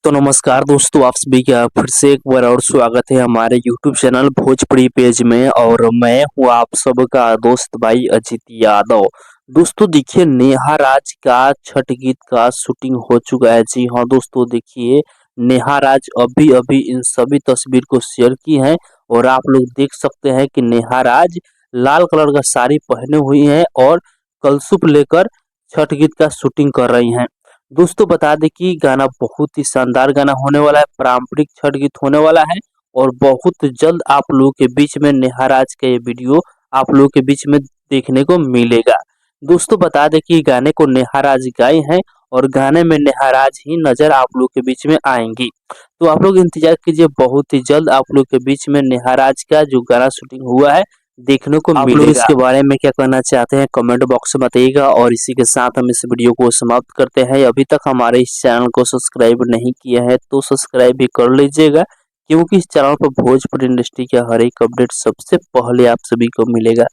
तो नमस्कार दोस्तों, आप सभी का फिर से एक बार और स्वागत है हमारे यूट्यूब चैनल भोजपुरी पेज में। और मैं हूँ आप सबका दोस्त भाई अजित यादव। दोस्तों देखिए, नेहा राज का छठ गीत का शूटिंग हो चुका है। जी हाँ दोस्तों, देखिए नेहा राज अभी अभी इन सभी तस्वीर को शेयर की है और आप लोग देख सकते हैं कि नेहा राज लाल कलर का साड़ी पहने हुई है और कलशुप लेकर छठ गीत का शूटिंग कर रही हैं। दोस्तों बता दें कि गाना बहुत ही शानदार गाना होने वाला है, पारंपरिक छठ गीत होने वाला है और बहुत जल्द आप लोगों के बीच में नेहा राज का ये वीडियो आप लोगों के बीच में देखने को मिलेगा। दोस्तों बता दें कि गाने को नेहा राज गाए हैं और गाने में नेहा राज ही नजर आप लोग के बीच में आएंगी। तो आप लोग इंतजार कीजिए, बहुत ही जल्द आप लोग के बीच में नेहा राज का जो गाना शूटिंग हुआ है देखने को आप लोग इसके बारे में क्या कहना चाहते हैं कमेंट बॉक्स में बताइएगा। और इसी के साथ हम इस वीडियो को समाप्त करते हैं। अभी तक हमारे इस चैनल को सब्सक्राइब नहीं किया है तो सब्सक्राइब भी कर लीजिएगा, क्योंकि इस चैनल पर भोजपुरी इंडस्ट्री का हर एक अपडेट सबसे पहले आप सभी को मिलेगा।